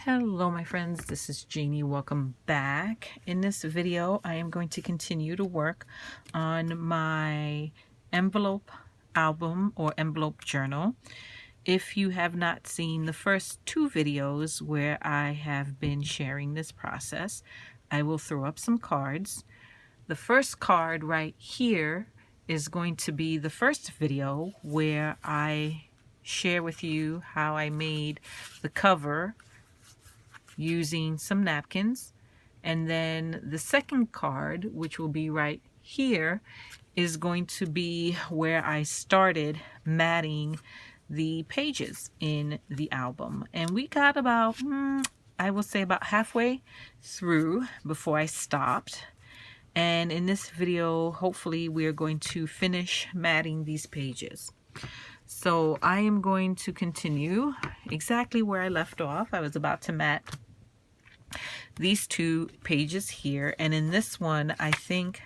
Hello my friends, this is Jeannie. Welcome back. In this video I am going to continue to work on my envelope album or envelope journal. If you have not seen the first two videos where I have been sharing this process, I will throw up some cards. The first card right here is going to be the first video where I share with you how I made the cover using some napkins. And then the second card, which will be right here, is going to be where I started matting the pages in the album. And we got about, I will say about halfway through before I stopped. And in this video, hopefully we are going to finish matting these pages. So I am going to continue exactly where I left off. I was about to mat these two pages here, and in this one I think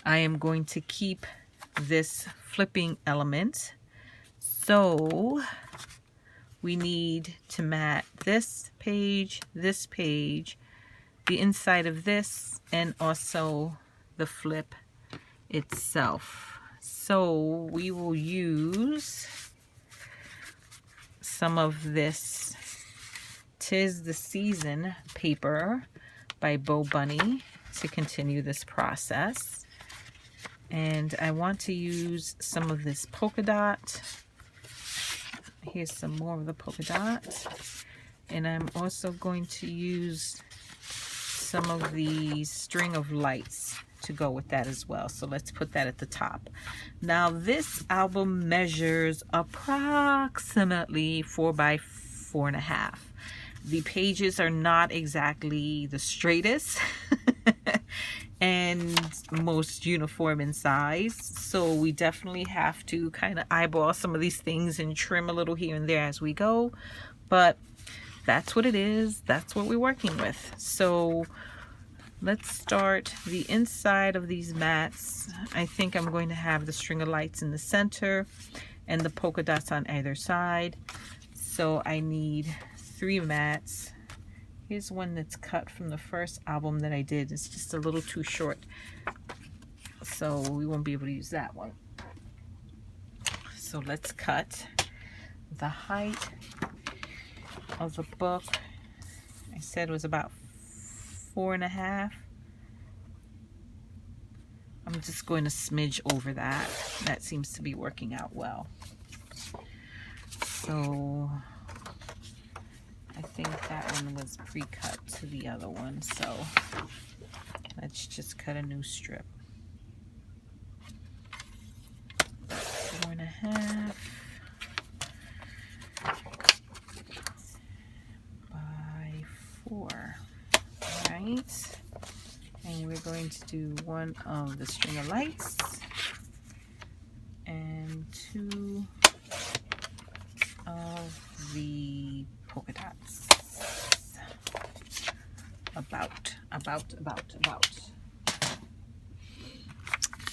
I am going to keep this flipping element. So we need to mat this page, the inside of this, and also the flip itself. So we will use some of this 'Tis the Season paper by Bo Bunny to continue this process. And I want to use some of this polka dot. Here's some more of the polka dot. And I'm also going to use some of the string of lights to go with that as well. So let's put that at the top. Now this album measures approximately 4 by 4.5. The pages are not exactly the straightest and most uniform in size, so we definitely have to kind of eyeball some of these things and trim a little here and there as we go, but that's what it is, that's what we're working with. So let's start the inside of these mats. I think I'm going to have the string of lights in the center and the polka dots on either side. So I need 3 mats. Here's one that's cut from the first album that I did. It's just a little too short, so we won't be able to use that one. So let's cut the height of the book. I said it was about 4.5. I'm just going to smidge over that. That seems to be working out well. So I think that one was pre-cut to the other one, so let's just cut a new strip. 4.5 by 4. Alright. And we're going to do one of the string of lights and 2 of the polka dots. About.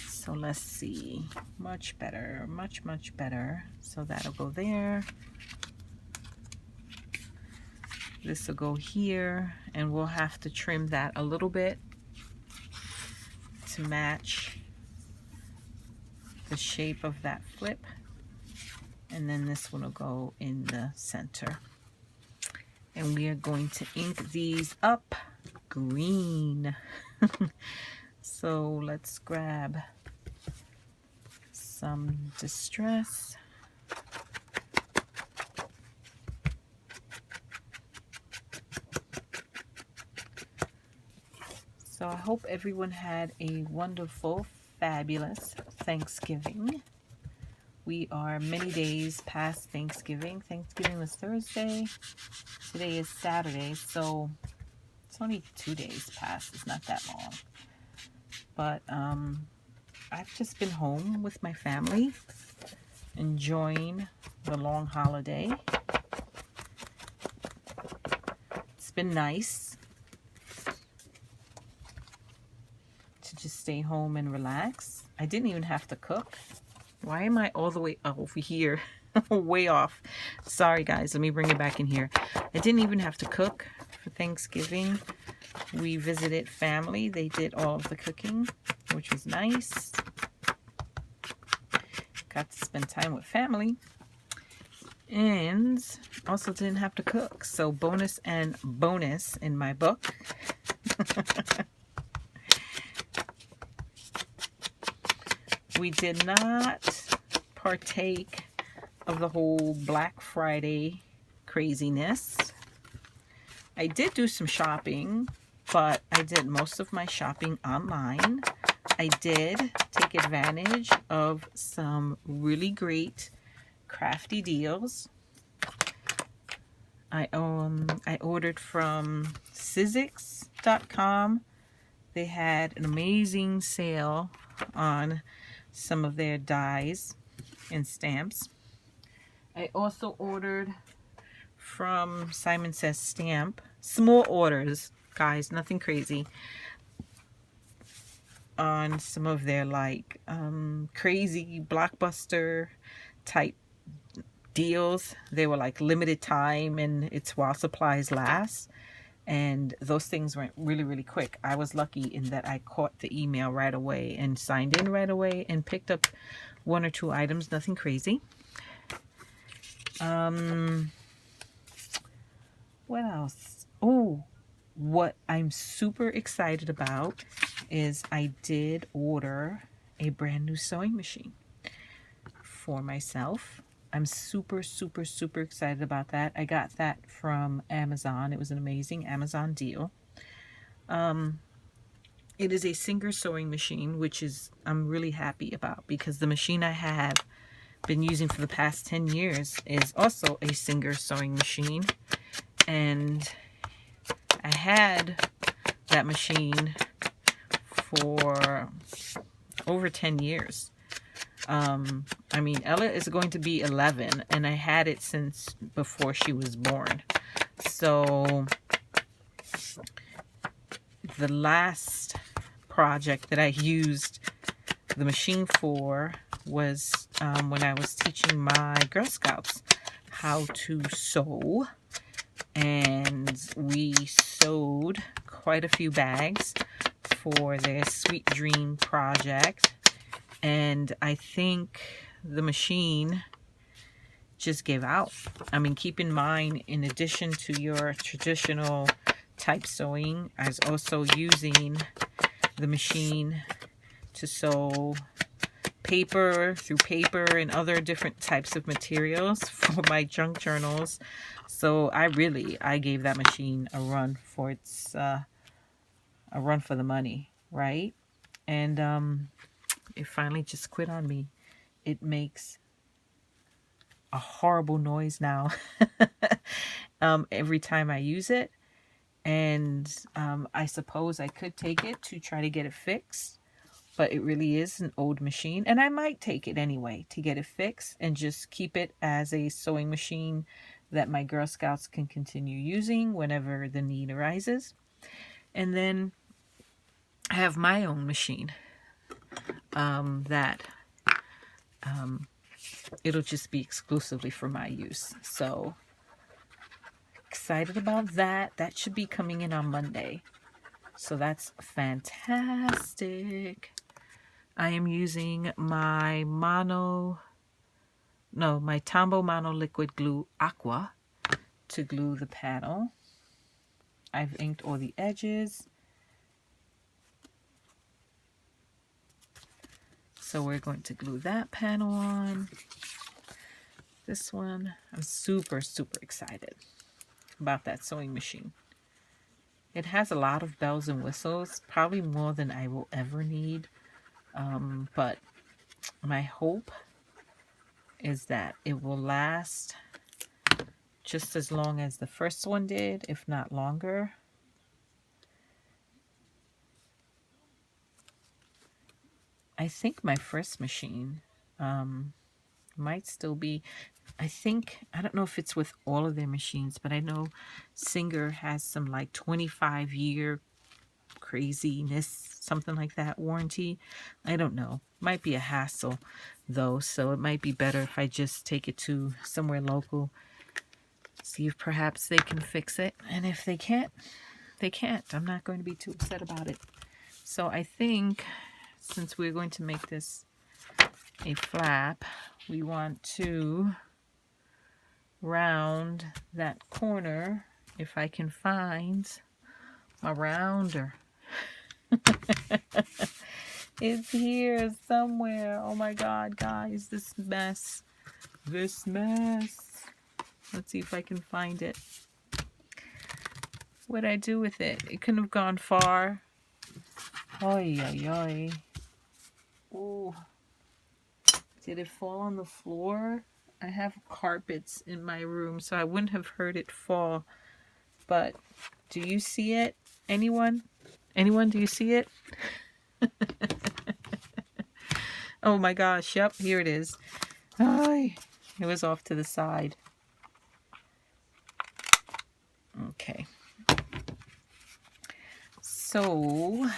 So let's see. Much better, much better. So that'll go there. This will go here, and we'll have to trim that a little bit to match the shape of that flip. And then this one will go in the center. And we are going to ink these up green. So let's grab some Distress. So I hope everyone had a wonderful, fabulous Thanksgiving. We are many days past Thanksgiving. Thanksgiving was Thursday. Today is Saturday, so it's only 2 days past. It's not that long. But I've just been home with my family, enjoying the long holiday. It's been nice to just stay home and relax. I didn't even have to cook. Why am I all the way over here? Way off? Sorry guys, let me bring it back in here. I didn't even have to cook for Thanksgiving. We visited family. They did all of the cooking, which was nice. Got to spend time with family. And also didn't have to cook. So bonus and bonus in my book. We did not partake of the whole Black Friday craziness. I did do some shopping, but I did most of my shopping online. I did take advantage of some really great crafty deals. I ordered from Sizzix.com. They had an amazing sale on some of their dies and stamps. I also ordered from Simon Says Stamp. Small orders, guys, nothing crazy. On some of their like crazy blockbuster type deals. They were like limited time and it's while supplies last. And those things went really, really quick. I was lucky in that I caught the email right away and signed in right away and picked up 1 or 2 items. Nothing crazy. What else? Oh, what I'm super excited about is I did order a brand new sewing machine for myself. I'm super, super, super excited about that. I got that from Amazon. It was an amazing Amazon deal. It is a Singer sewing machine, which is I'm really happy about because the machine I have been using for the past 10 years is also a Singer sewing machine. And I had that machine for over 10 years. I mean, Ella is going to be 11 and I had it since before she was born. So the last project that I used the machine for was when I was teaching my Girl Scouts how to sew. And we sewed quite a few bags for their Sweet Dream project. And I think the machine just gave out. I mean, keep in mind, in addition to your traditional type sewing, I was also using the machine to sew paper through paper and other different types of materials for my junk journals. So I gave that machine a run for its a run for the money, right? And it finally just quit on me. It makes a horrible noise now every time I use it. And I suppose I could take it to try to get it fixed. But it really is an old machine. And I might take it anyway to get it fixed and just keep it as a sewing machine that my Girl Scouts can continue using whenever the need arises. And then I have my own machine that it'll just be exclusively for my use. So excited about that. That should be coming in on Monday. So that's fantastic. I am using my Tombow Mono Liquid Glue Aqua to glue the panel. I've inked all the edges. So we're going to glue that panel on. This one, I'm super, super excited about that sewing machine. It has a lot of bells and whistles, probably more than I will ever need. But my hope is that it will last just as long as the first one did, if not longer. I think my first machine might still be, I don't know if it's with all of their machines, but I know Singer has some like 25-year craziness, something like that, warranty. I don't know. Might be a hassle though, so it might be better if I just take it to somewhere local See if perhaps they can fix it. And if they can't, they can't. I'm not going to be too upset about it. So I think since we're going to make this a flap, we want to round that corner. If I can find my rounder. It's here somewhere. Oh my God, guys, this mess. This mess. Let's see if I can find it. What'd I do with it? It couldn't have gone far. Oy, oy, oy. Ooh. Did it fall on the floor? I have carpets in my room, so I wouldn't have heard it fall. But do you see it? Anyone? Anyone, do you see it? Oh my gosh, yep, here it is. Ay, it was off to the side. Okay. So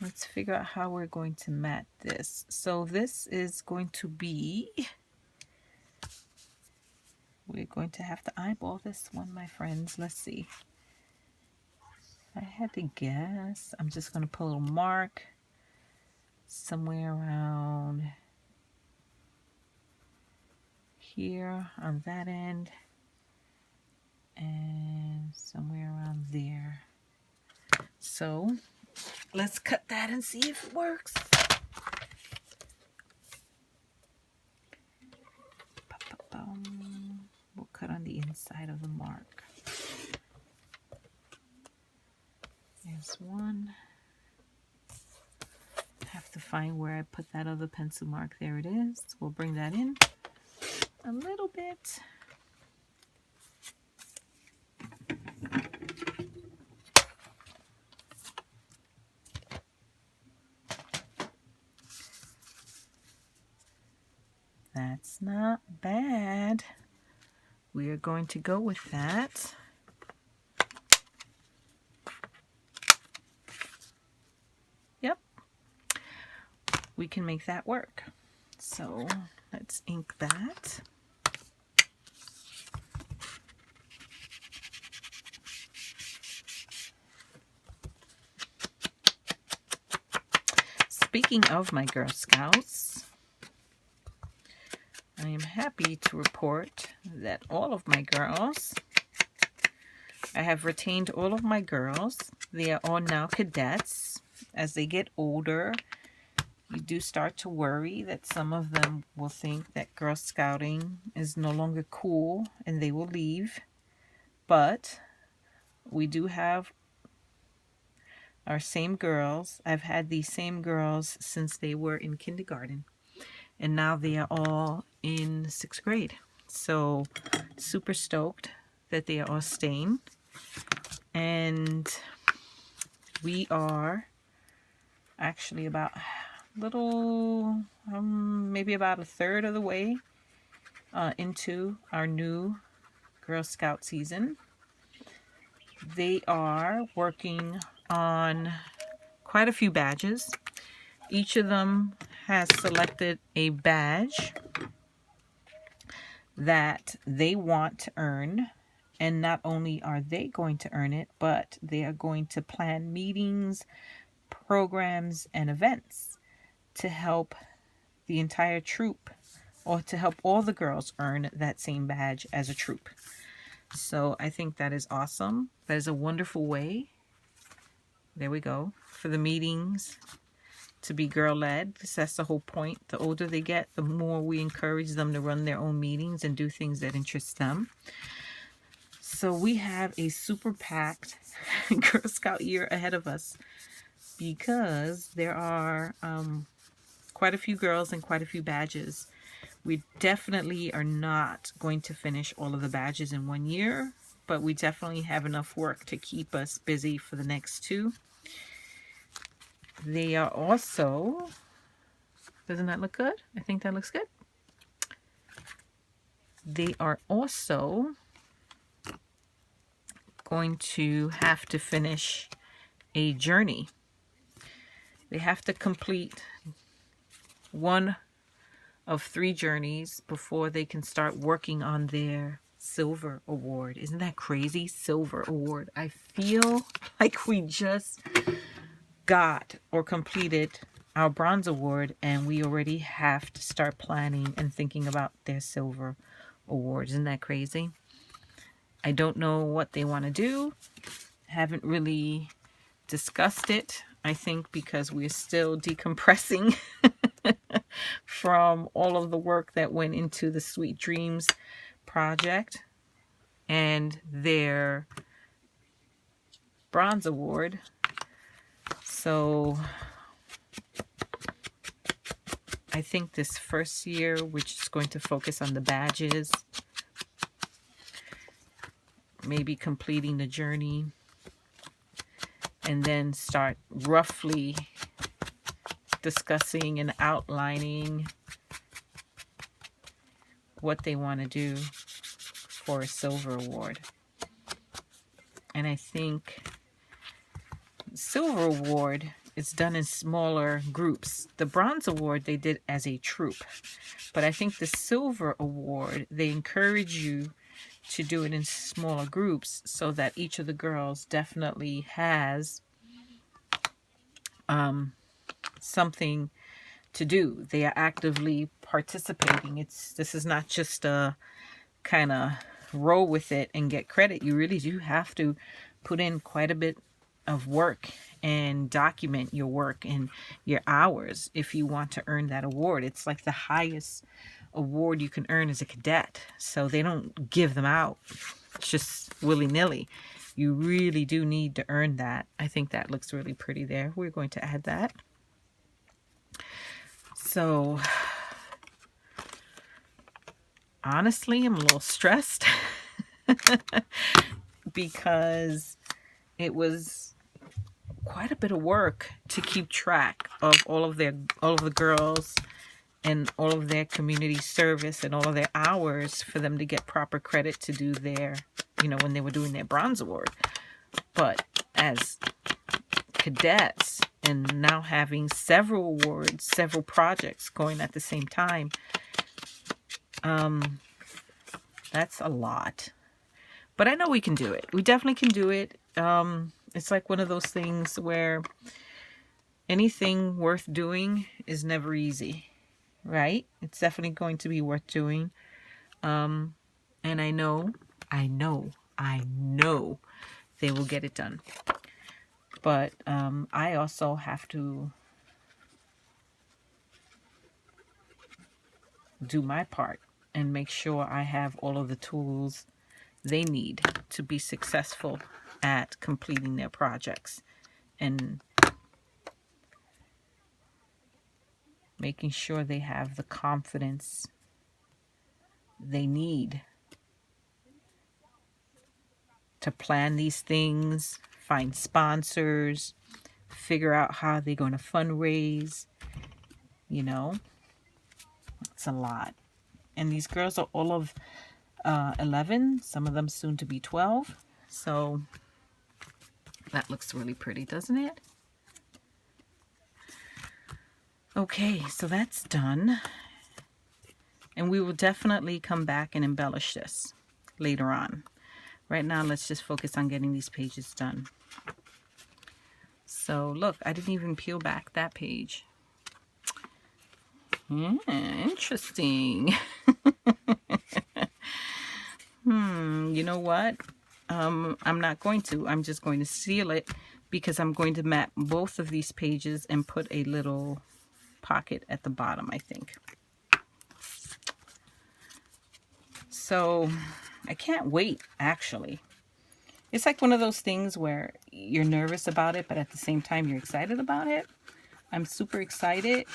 let's figure out how we're going to mat this. So this is going to be, we're going to have to eyeball this one, my friends. Let's see. If I had to guess, I'm just going to put a little mark somewhere around here on that end and somewhere around there. So let's cut that and see if it works. We'll cut on the inside of the mark. There's one. Have to find where I put that other pencil mark. There it is. We'll bring that in a little bit. That's not bad. We are going to go with that. Yep. We can make that work. So let's ink that. Speaking of my Girl Scouts, I am happy to report that all of my girls, I have retained all of my girls. They are all now cadets. As they get older, you do start to worry that some of them will think that Girl Scouting is no longer cool and they will leave. But we do have our same girls. I've had these same girls since they were in kindergarten. And now they are all in 6th grade. So super stoked that they are all staying. And we are actually about maybe about a third of the way into our new Girl Scout season. They are working on quite a few badges. Each of them has selected a badge that they want to earn. And not only are they going to earn it, but they are going to plan meetings, programs, and events to help the entire troop, or to help all the girls earn that same badge as a troop. So I think that is awesome. That is a wonderful way, there we go, for the meetings to be girl-led, because that's the whole point. The older they get, the more we encourage them to run their own meetings and do things that interest them. So we have a super packed Girl Scout year ahead of us, because there are quite a few girls and quite a few badges. We definitely are not going to finish all of the badges in 1 year, but we definitely have enough work to keep us busy for the next 2. They are also, doesn't that look good? I think that looks good. They are also going to have to finish a journey. They have to complete 1 of 3 journeys before they can start working on their Silver Award. Isn't that crazy? Silver Award. I feel like we just got or completed our Bronze Award, and we already have to start planning and thinking about their Silver Award. Isn't that crazy? I don't know what they want to do. Haven't really discussed it, I think, because we're still decompressing from all of the work that went into the Sweet Dreams project and their Bronze Award. So I think this first year, which is going to focus on the badges, maybe completing the journey, and then start roughly discussing and outlining what they want to do for a Silver Award. And I think Silver Award is done in smaller groups. The Bronze Award they did as a troupe, but I think the Silver Award, they encourage you to do it in smaller groups so that each of the girls definitely has something to do. They are actively participating. This is not just a kind of roll with it and get credit. You really do have to put in quite a bit of work and document your work and your hours if you want to earn that award. It's like the highest award you can earn as a cadet, so they don't give them out just willy-nilly. You really do need to earn that. I think that looks really pretty there. We're going to add that. So honestly, I'm a little stressed because it was quite a bit of work to keep track of all of the girls and all of their community service and all of their hours for them to get proper credit to do their, when they were doing their Bronze Award. But as cadets and now having several awards, several projects going at the same time, that's a lot. But I know we can do it. We definitely can do it. It's like one of those things where anything worth doing is never easy, right? It's definitely going to be worth doing. And I know they will get it done. But I also have to do my part and make sure I have all of the tools they need to be successful at completing their projects and making sure they have the confidence they need to plan these things, find sponsors, figure out how they're going to fundraise. It's a lot. And these girls are all of 11, some of them soon to be 12. So that looks really pretty, doesn't it? Okay, so that's done. And we will definitely come back and embellish this later on. Right now, let's just focus on getting these pages done. So look, I didn't even peel back that page. Interesting. You know what? I'm not going to. I'm just going to seal it because I'm going to map both of these pages and put a little pocket at the bottom, I think. So I can't wait, actually. It's like one of those things where you're nervous about it, but at the same time you're excited about it. I'm super excited.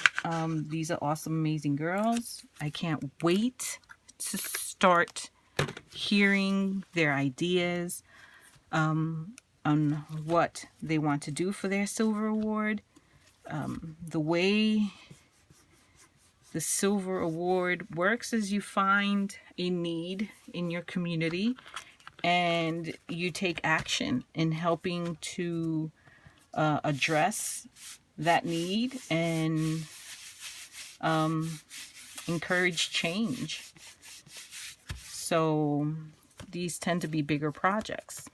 These are awesome, amazing girls. I can't wait to start hearing their ideas on what they want to do for their Silver Award. The way the Silver Award works is you find a need in your community and you take action in helping to address that need and encourage change. So these tend to be bigger projects.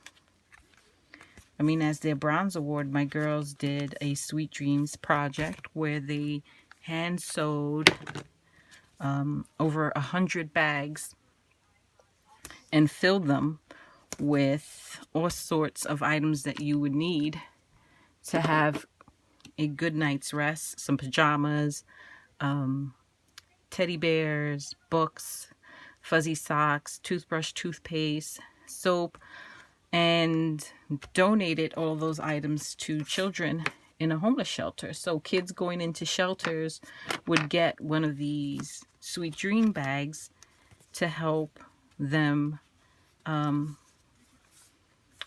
I mean, as their bronze award, my girls did a Sweet Dreams project where they hand sewed over 100 bags and filled them with all sorts of items that you would need to have a good night's rest. Some pajamas, teddy bears, books, fuzzy socks, toothbrush, toothpaste, soap, and donated all of those items to children in a homeless shelter. So kids going into shelters would get one of these Sweet Dream bags to help them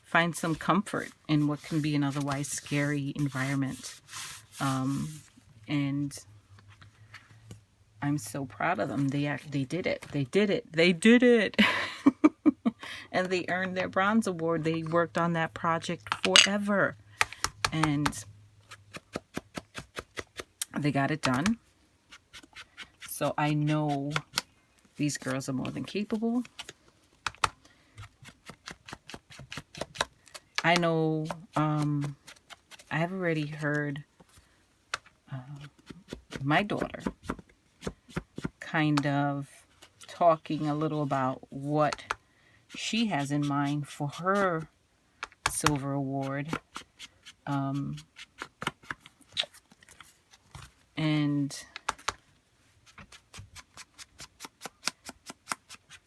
find some comfort in what can be an otherwise scary environment. And I'm so proud of them. They did it. They did it. They did it. And they earned their bronze award. They worked on that project forever. And they got it done. So I know these girls are more than capable. I know I have already heard my daughter kind of talking a little about what she has in mind for her silver award. And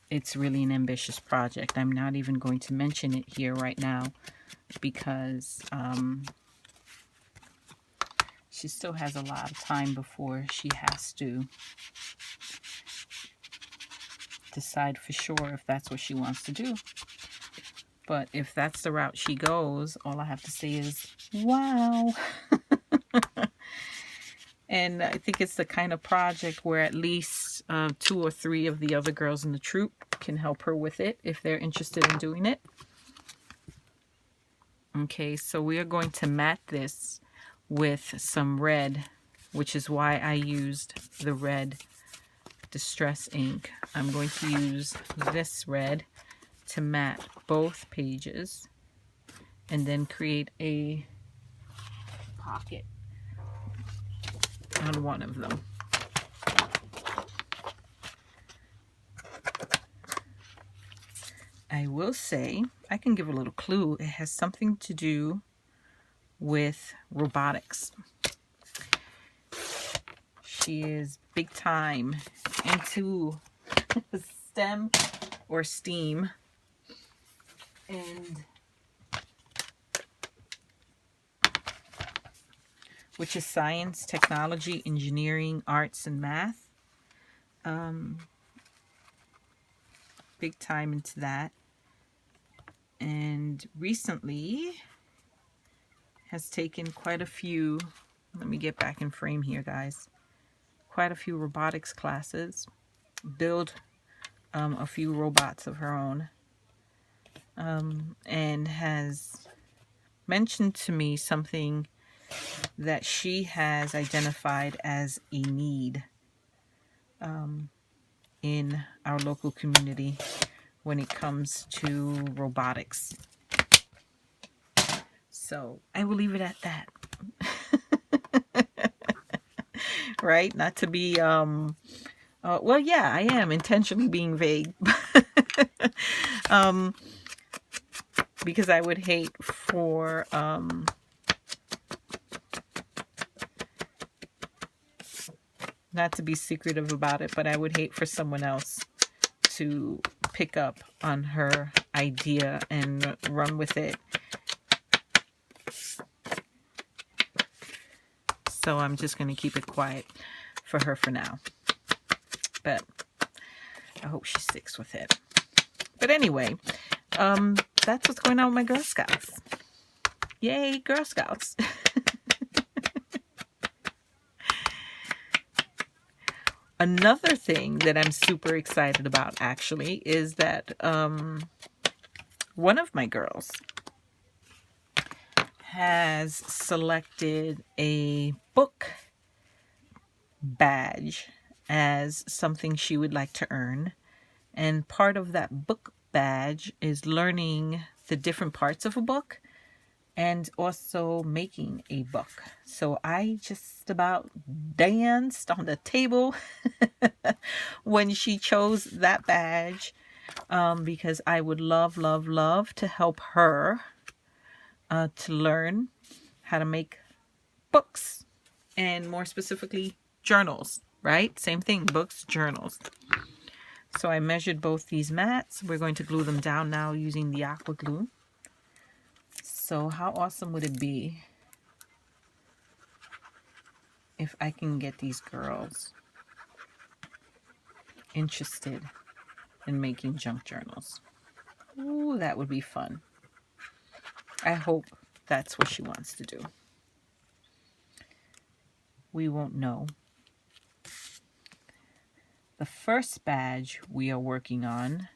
it's really an ambitious project. I'm not even going to mention it here right now because she still has a lot of time before she has to decide for sure if that's what she wants to do. But if that's the route she goes, all I have to say is, wow. And I think it's the kind of project where at least 2 or 3 of the other girls in the troupe can help her with it if they're interested in doing it. Okay, so we are going to mat this with some red, which is why I used the red distress ink. I'm going to use this red to mat both pages and then create a pocket on one of them. I will say, I can give a little clue. It has something to do with robotics. She is big time into STEM or STEAM, and which is science, technology, engineering, arts, and math. Big time into that. And recently has taken quite a few, let me get back in frame here, guys, quite a few robotics classes, build a few robots of her own, and has mentioned to me something that she has identified as a need in our local community when it comes to robotics. So I will leave it at that. Right? Not to be, well, yeah, I am intentionally being vague. Because I would hate for, not to be secretive about it, but I would hate for someone else to pick up on her idea and run with it. So I'm just going to keep it quiet for her for now. But I hope she sticks with it. But anyway, that's what's going on with my Girl Scouts. Yay, Girl Scouts. Another thing that I'm super excited about, actually, is that one of my girls has selected a book badge as something she would like to earn. And part of that book badge is learning the different parts of a book and also making a book. So I just about danced on the table when she chose that badge, because I would love, love, love to help her to learn how to make books, and more specifically journals, right? Same thing, books, journals. So I measured both these mats. We're going to glue them down now using the aqua glue. So how awesome would it be if I can get these girls interested in making junk journals? Ooh, that would be fun. I hope that's what she wants to do. We won't know. The first badge we are working on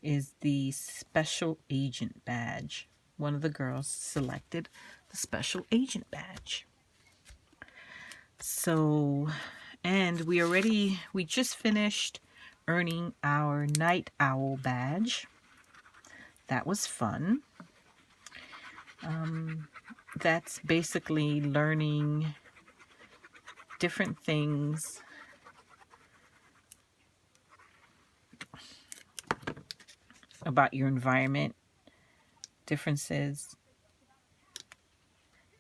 is the special agent badge. One of the girls selected the special agent badge. So, and we just finished earning our night owl badge. That was fun. That's basically learning different things about your environment, differences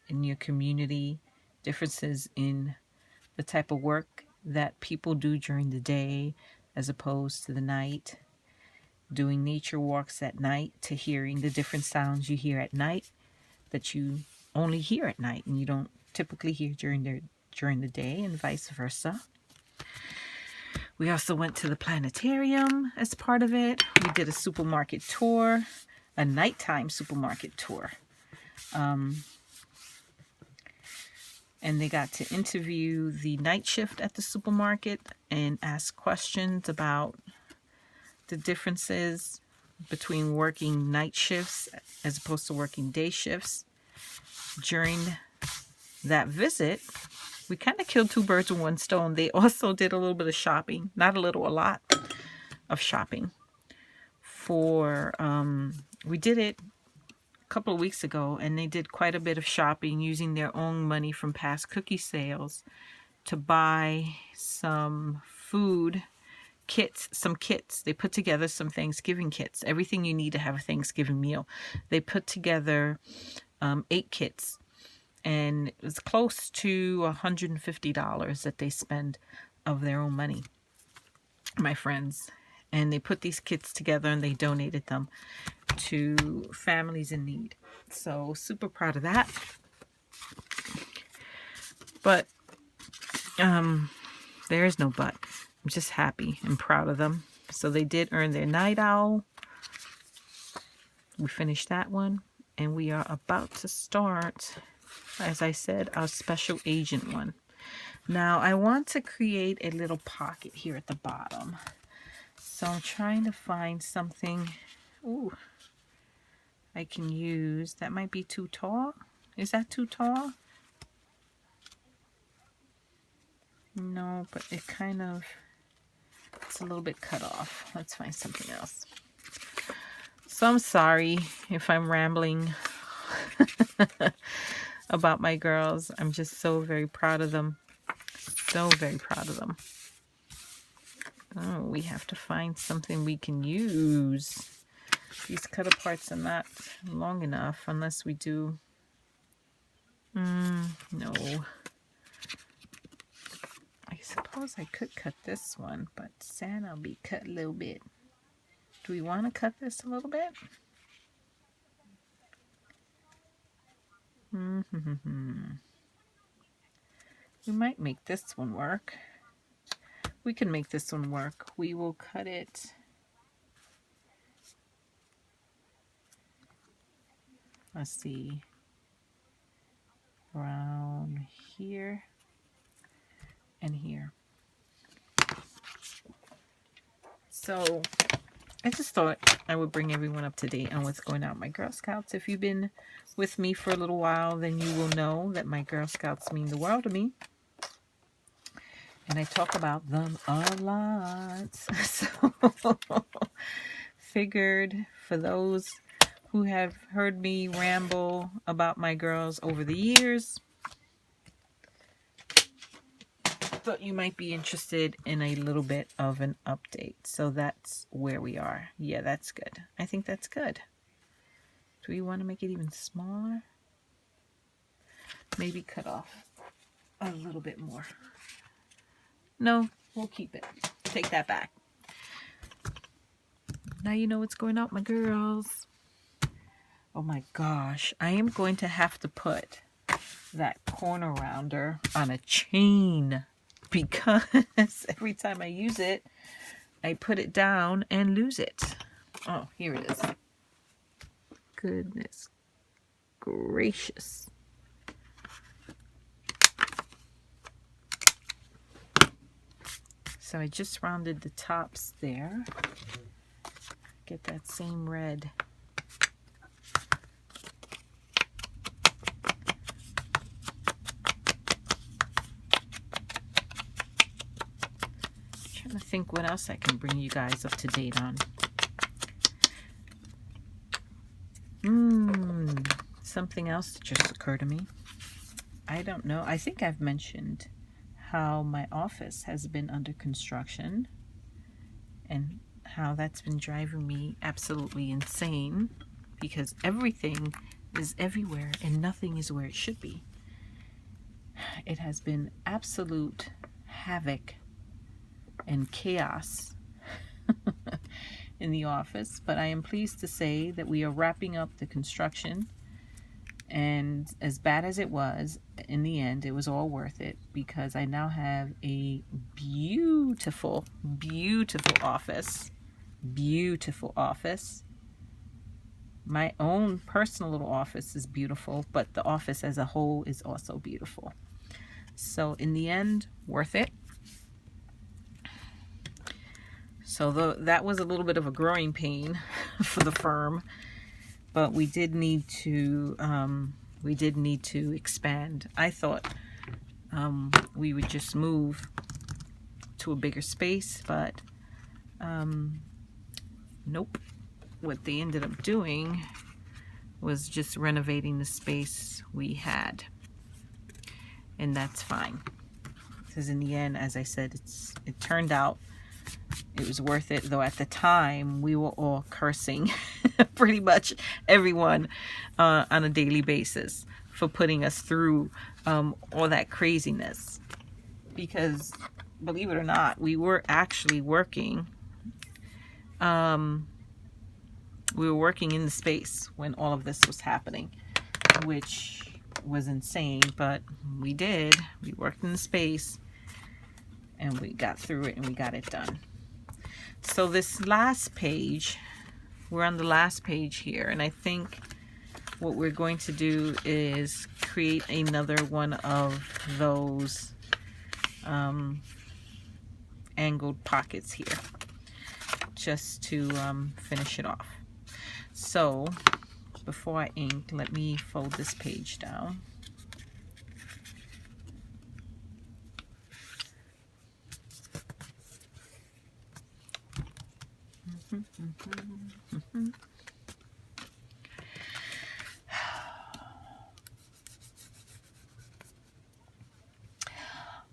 in your community, differences in the type of work that people do during the day as opposed to the night, doing nature walks at night to hearing the different sounds you hear at night that you only hear at night and you don't typically hear during the day, and vice versa. We also went to the planetarium as part of it. We did a supermarket tour, a nighttime supermarket tour. And they got to interview the night shift at the supermarket and ask questions about the differences between working night shifts as opposed to working day shifts. During that visit, we kind of killed two birds with one stone. They also did a little bit of shopping, not a little, a lot of shopping. We did it a couple of weeks ago, and they did quite a bit of shopping using their own money from past cookie sales to buy some food kits, some kits. They put together some Thanksgiving kits, everything you need to have a Thanksgiving meal. They put together 8 kits, and it was close to $150 that they spend of their own money, my friends. And they put these kits together and they donated them to families in need. So super proud of that. But there is no but. I'm just happy and proud of them. So they did earn their night owl. We finished that one, and we are about to start, as I said, our special agent one. Now I want to create a little pocket here at the bottom. So I'm trying to find something I can use. That might be too tall. Is that too tall? No, but it kind of, it's a little bit cut off. Let's find something else. So I'm sorry if I'm rambling about my girls. I'm just so very proud of them. So very proud of them. Oh, we have to find something we can use. These cut aparts are not long enough unless we do. No. I suppose I could cut this one, but Santa will be cut a little bit. Do we want to cut this a little bit? We might make this one work. We can make this one work. We will cut it. Let's see. Around here and here. So I just thought I would bring everyone up to date on what's going on with my Girl Scouts. If you've been with me for a little while, then you will know that my Girl Scouts mean the world to me. And I talk about them a lot. So figured for those who have heard me ramble about my girls over the years, thought you might be interested in a little bit of an update. So that's where we are. Yeah, that's good. I think that's good. Do we want to make it even smaller? Maybe cut off a little bit more. No, we'll keep it. Take that back. Now you know what's going on, my girls. Oh my gosh, I am going to have to put that corner rounder on a chain because every time I use it, I put it down and lose it. Oh, here it is. Goodness gracious. So I just rounded the tops there. Get that same red. Trying to think what else I can bring you guys up to date on. Something else just occurred to me. I don't know. I think I've mentioned how my office has been under construction and how that's been driving me absolutely insane because everything is everywhere and nothing is where it should be. It has been absolute havoc and chaos in the office, but I am pleased to say that we are wrapping up the construction, and as bad as it was, in the end it was all worth it because I now have a beautiful office. My own personal little office is beautiful, but the office as a whole is also beautiful. So in the end, worth it. So that was a little bit of a growing pain for the firm, but we did need to expand. I thought we would just move to a bigger space, but nope. What they ended up doing was just renovating the space we had, and that's fine because in the end, as I said, it turned out it was worth it, though at the time we were all cursing pretty much everyone on a daily basis for putting us through all that craziness, because believe it or not, we were actually working in the space when all of this was happening, which was insane, but we worked in the space and we got through it and we got it done. So this last page, we're on the last page here, and I think what we're going to do is create another one of those angled pockets here, just to finish it off. So before I ink, let me fold this page down.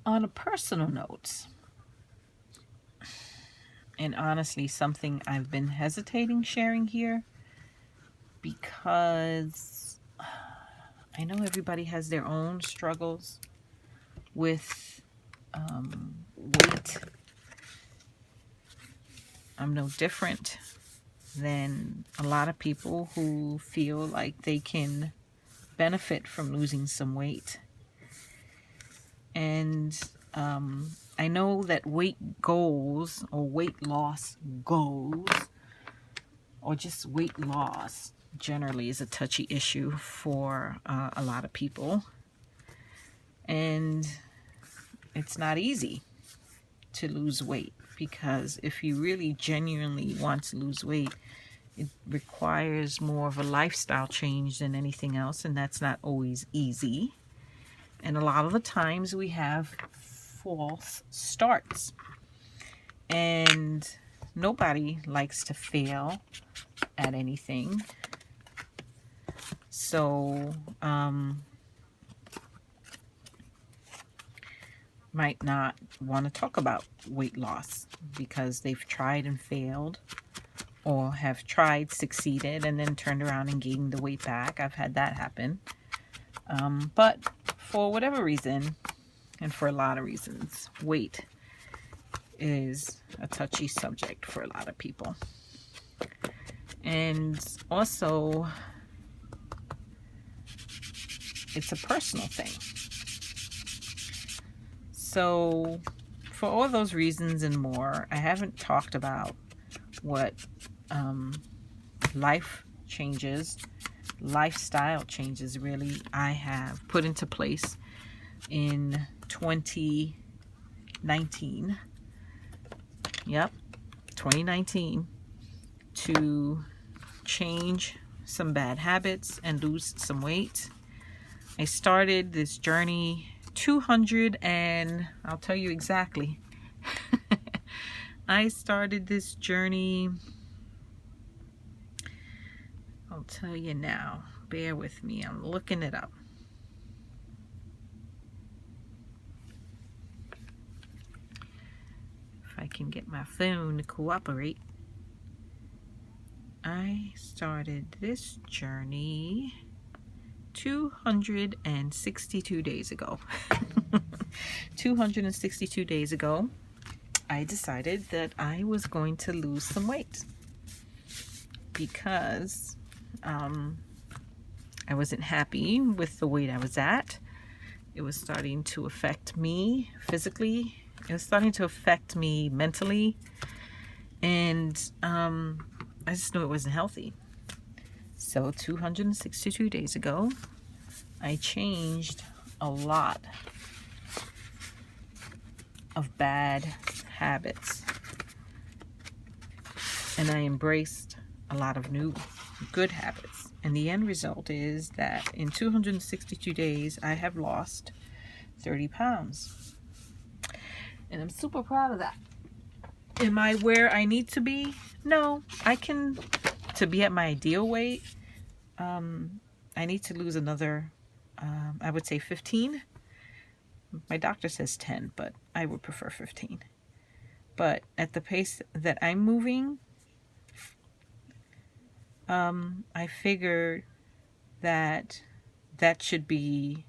On a personal note, and honestly something I've been hesitating sharing here because I know everybody has their own struggles with weight. I'm no different than a lot of people who feel like they can benefit from losing some weight. And I know that weight goals or weight loss goals or just weight loss generally is a touchy issue for a lot of people. And it's not easy to lose weight, because if you really genuinely want to lose weight, it requires more of a lifestyle change than anything else, and that's not always easy. And a lot of the times we have false starts. And nobody likes to fail at anything. So, might not want to talk about weight loss because they've tried and failed, or have tried, succeeded, and then turned around and gained the weight back. I've had that happen. But for whatever reason, and for a lot of reasons, weight is a touchy subject for a lot of people. And also, it's a personal thing. So, for all those reasons and more, I haven't talked about what life changes, lifestyle changes really, I have put into place in 2019. Yep, 2019, to change some bad habits and lose some weight. I started this journey 200 and I'll tell you exactly. I started this journey, I'll tell you now. Bear with me, I'm looking it up. If I can get my phone to cooperate. I started this journey 262 days ago. 262 days ago, I decided that I was going to lose some weight because I wasn't happy with the weight I was at. It was starting to affect me physically. It was starting to affect me mentally. And I just knew it wasn't healthy. So 262 days ago, I changed a lot of bad habits. And I embraced a lot of new good habits. And the end result is that in 262 days, I have lost 30 pounds. And I'm super proud of that. Am I where I need to be? No, to be at my ideal weight, I need to lose another, I would say 15. My doctor says 10, but I would prefer 15. But at the pace that I'm moving, I figured that should be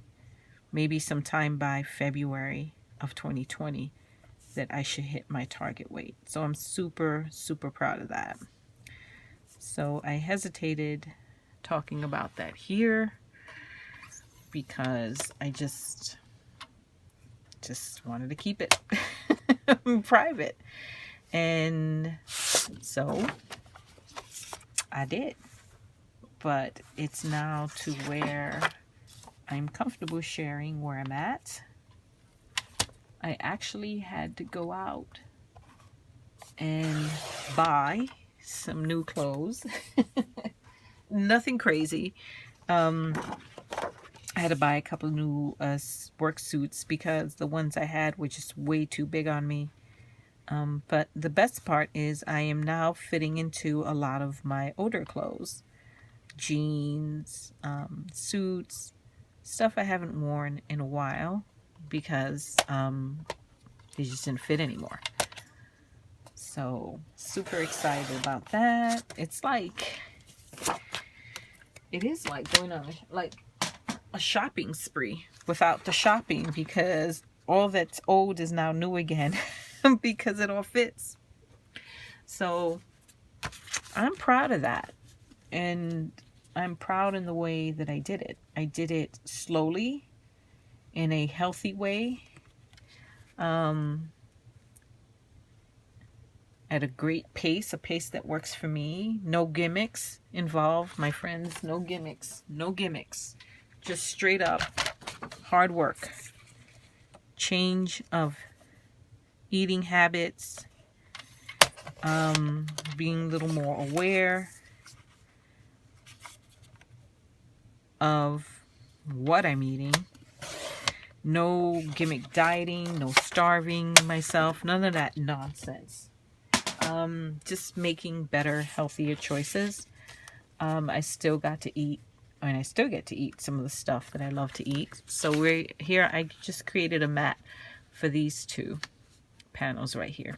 maybe sometime by February of 2020 that I should hit my target weight. So I'm super, super proud of that. So I hesitated talking about that here because I just wanted to keep it private. And so I did. But it's now to where I'm comfortable sharing where I'm at. I actually had to go out and buy some new clothes. Nothing crazy. I had to buy a couple of new work suits because the ones I had were just way too big on me. But the best part is I am now fitting into a lot of my older clothes. Jeans, suits, stuff I haven't worn in a while because they just didn't fit anymore. So super excited about that. It is like going on like a shopping spree without the shopping, because all that's old is now new again because it all fits. So I'm proud of that. And I'm proud in the way that I did it. I did it slowly, in a healthy way, at a great pace, a pace that works for me. No gimmicks involved, my friends. No gimmicks. No gimmicks. Just straight up hard work. Change of eating habits. Being a little more aware of what I'm eating. No gimmick dieting, no starving myself, none of that nonsense. just making better, healthier choices. I still got to eat, and I still get to eat some of the stuff that I love to eat. So we're here. I just created a mat for these two panels right here.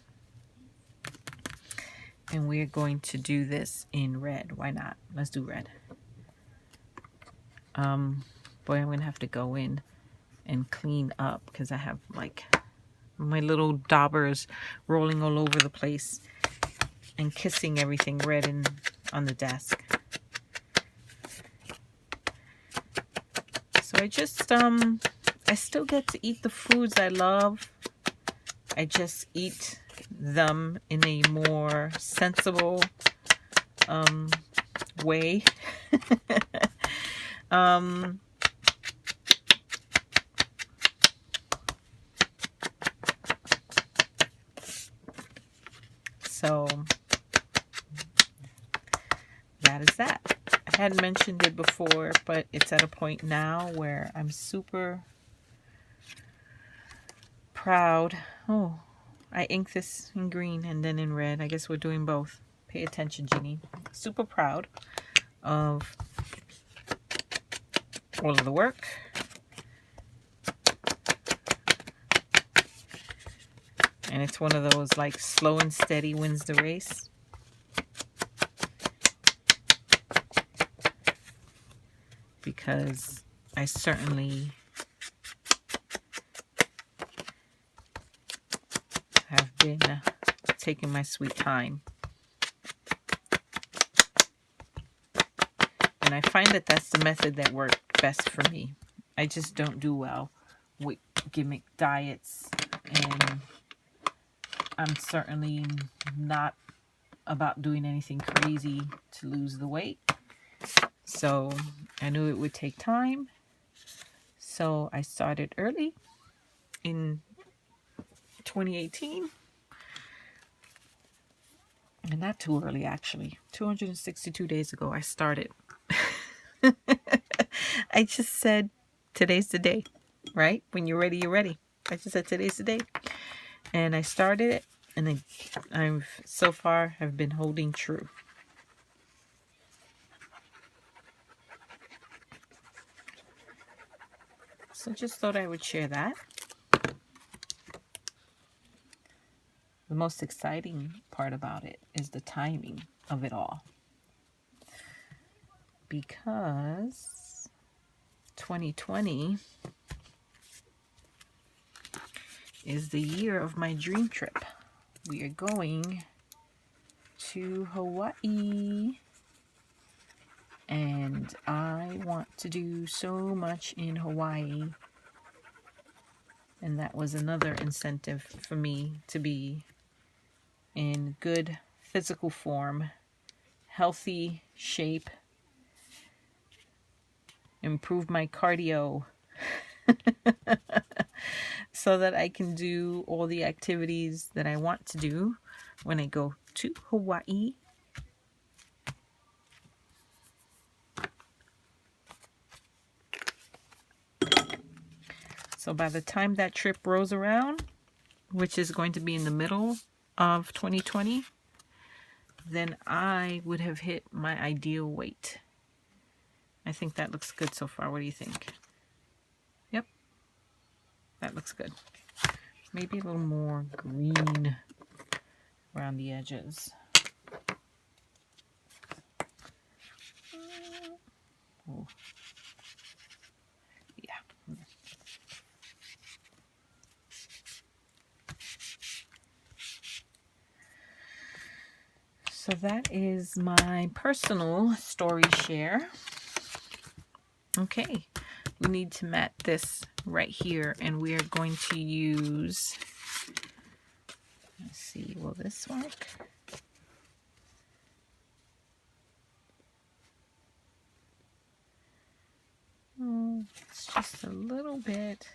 And we're going to do this in red. Why not? Let's do red. Boy, I'm going to have to go in and clean up because I have like my little daubers rolling all over the place and kissing everything red on the desk. So I just, I still get to eat the foods I love. I just eat them in a more sensible way. So that is that. I had mentioned it before, but it's at a point now where I'm super proud. Oh, I inked this in green and then in red. I guess we're doing both. Pay attention, Ginny. Super proud of all of the work. And it's one of those like slow and steady wins the race. Because I certainly have been taking my sweet time. And I find that that's the method that worked best for me. I just don't do well with gimmick diets, and I'm certainly not about doing anything crazy to lose the weight. So I knew it would take time. So I started early in 2018. And not too early, actually. 262 days ago, I started. I just said, today's the day, right? When you're ready, you're ready. I just said, today's the day. And I started it, and I've so far have been holding true. So just thought I would share that. The most exciting part about it is the timing of it all. Because 2020 is the year of my dream trip. We are going to Hawaii. And I want to do so much in Hawaii. And that was another incentive for me to be in good physical form, healthy shape, improve my cardio so that I can do all the activities that I want to do when I go to Hawaii. So by the time that trip rolls around, which is going to be in the middle of 2020, then I would have hit my ideal weight. I think that looks good so far. What do you think? Yep, that looks good. Maybe a little more green around the edges. Oh. Yeah. So that is my personal story share. Okay, we need to mat this right here, and we are going to use, let's see, will this work? Oh, it's just a little bit.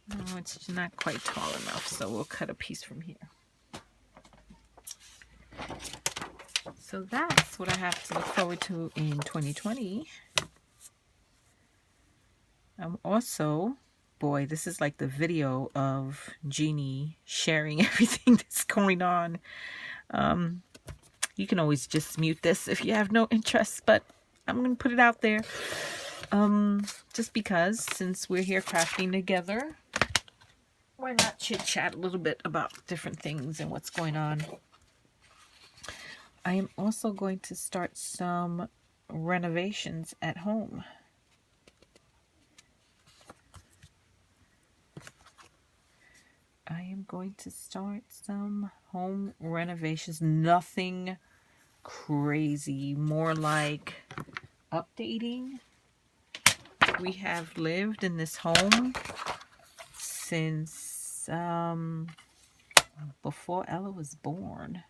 No, it's not quite tall enough, so we'll cut a piece from here. So that's what I have to look forward to in 2020. I'm also boy, this is like the video of Jeannie sharing everything that's going on. You can always just mute this if you have no interest, but I'm going to put it out there. Just because, since we're here crafting together, why not chit-chat a little bit about different things and what's going on. I am also going to start some renovations at home. I am going to start some home renovations. Nothing crazy, more like updating. We have lived in this home since before Ella was born.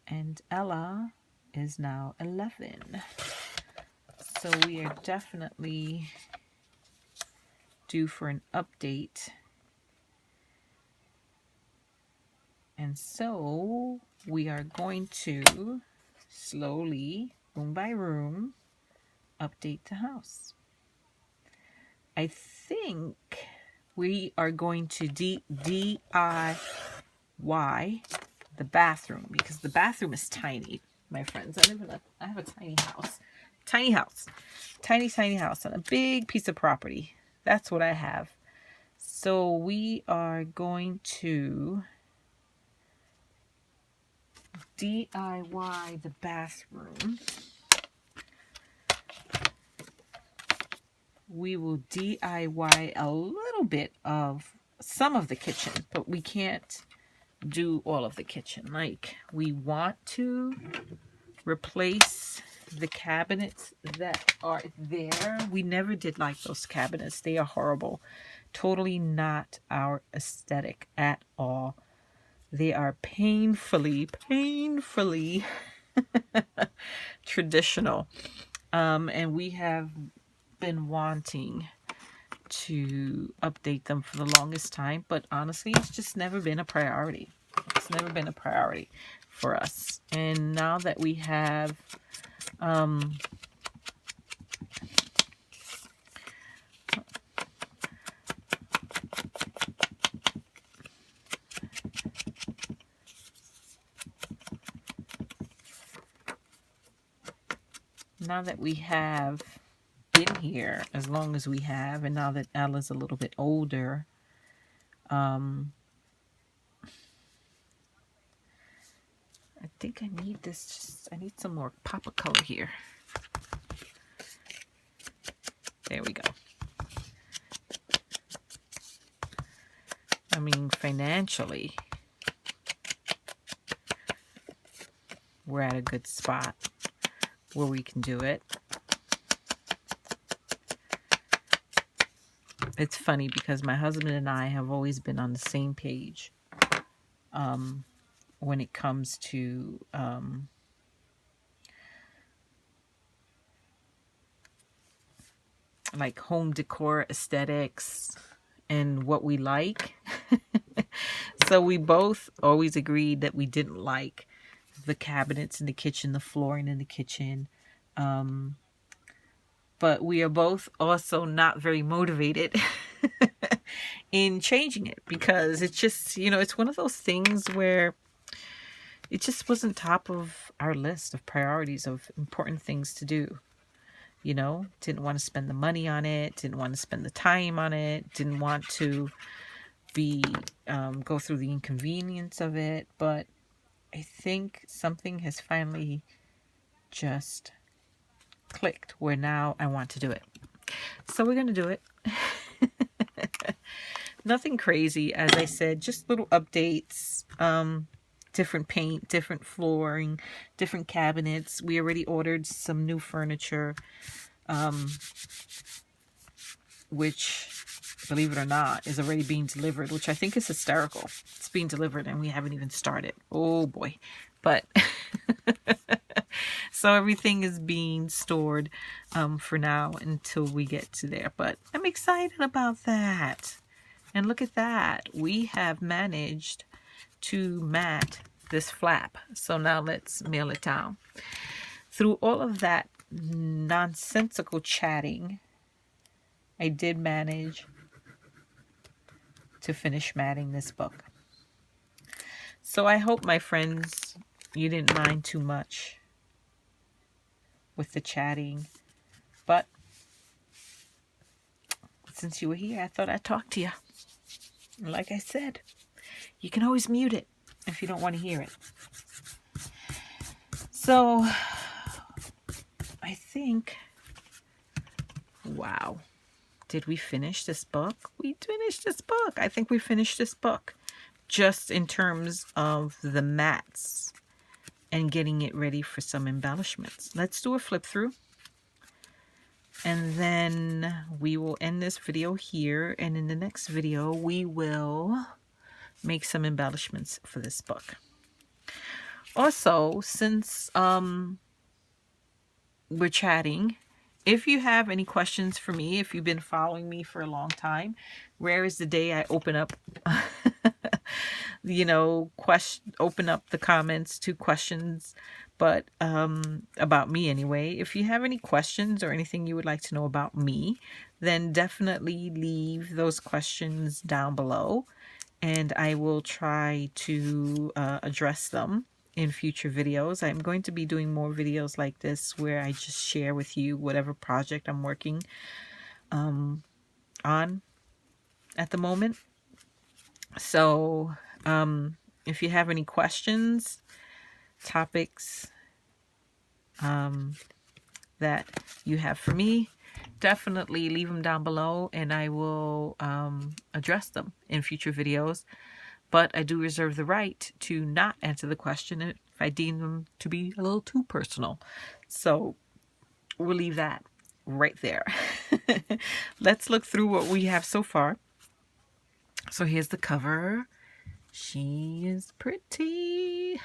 And Ella is now 11. So we are definitely due for an update. And so we are going to slowly, room by room, update the house. I think we are going to DIY the bathroom, because the bathroom is tiny, my friends. I have a tiny house. Tiny house. Tiny house on a big piece of property. That's what I have. So we are going to DIY the bathroom. We will DIY a little bit of some of the kitchen, but we can't do all of the kitchen. Like, we want to replace the cabinets that are there. We never did like those cabinets. They are horrible. Totally not our aesthetic at all. They are painfully traditional. And we have been wanting to update them for the longest time, but honestly, it's just never been a priority. It's never been a priority for us. And now that we have been here as long as we have, and now that Ella's a little bit older, I think I need this. I need some more pop of color here. There we go. I mean, financially, we're at a good spot where we can do it. It's funny because my husband and I have always been on the same page when it comes to like home decor aesthetics and what we like. So we both always agreed that we didn't like the cabinets in the kitchen, the flooring in the kitchen. But we are both also not very motivated in changing it, because it's just, you know, it's one of those things where it just wasn't top of our list of priorities of important things to do. You know, didn't want to spend the money on it, didn't want to spend the time on it, didn't want to go through the inconvenience of it. But I think something has finally just clicked where now I want to do it. So we're going to do it. Nothing crazy, as I said, just little updates, different paint, different flooring, different cabinets. We already ordered some new furniture, which, believe it or not, is already being delivered, which I think is hysterical. It's being delivered and we haven't even started. Oh boy. But so everything is being stored for now until we get to there. But I'm excited about that. And look at that. We have managed to mat this flap. So now let's mail it down. Through all of that nonsensical chatting, I did manage to finish matting this book. So I hope, my friends, you didn't mind too much with the chatting. But since you were here, I thought I'd talk to you. Like I said, you can always mute it if you don't want to hear it. So I think, wow, did we finish this book? We finished this book. I think we finished this book just in terms of the mats and getting it ready for some embellishments. Let's do a flip through. And then we will end this video here. And in the next video, we will make some embellishments for this book. Also, since we're chatting, if you have any questions for me, if you've been following me for a long time, rare is the day I open up, you know, open up the comments to questions, but about me anyway. If you have any questions or anything you would like to know about me, then definitely leave those questions down below, and I will try to address them in future videos. I'm going to be doing more videos like this where I just share with you whatever project I'm working on at the moment. So if you have any questions, topics that you have for me, definitely leave them down below and I will address them in future videos. But I do reserve the right to not answer the question if I deem them to be a little too personal. So we'll leave that right there. Let's look through what we have so far. So here's the cover. She is pretty.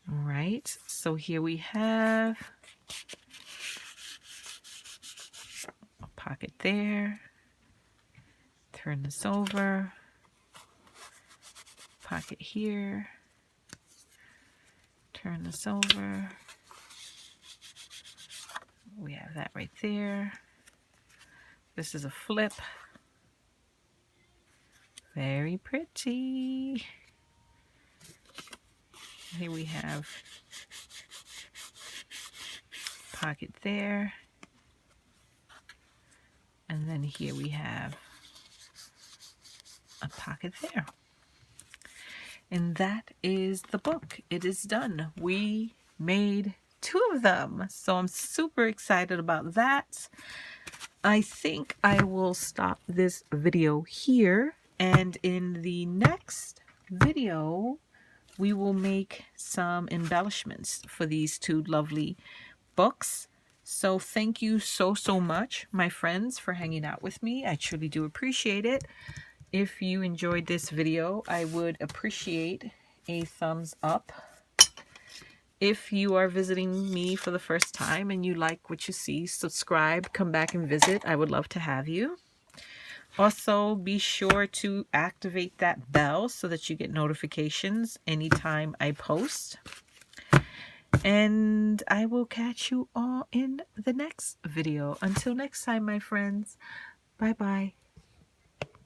All right. So here we have a pocket there. Turn this over. Pocket here. Turn this over. We have that right there. This is a flip. Very pretty. Here we have pocket there. And then here we have a pocket there. And that is the book. It is done. We made 2 of them. So I'm super excited about that. I think I will stop this video here. And in the next video, we will make some embellishments for these 2 lovely books. So thank you so much, my friends, for hanging out with me. I truly do appreciate it. If you enjoyed this video, I would appreciate a thumbs up. If you are visiting me for the first time and you like what you see, subscribe, come back and visit. I would love to have you. Also, be sure to activate that bell so that you get notifications anytime I post. And I will catch you all in the next video. Until next time, my friends. Bye-bye.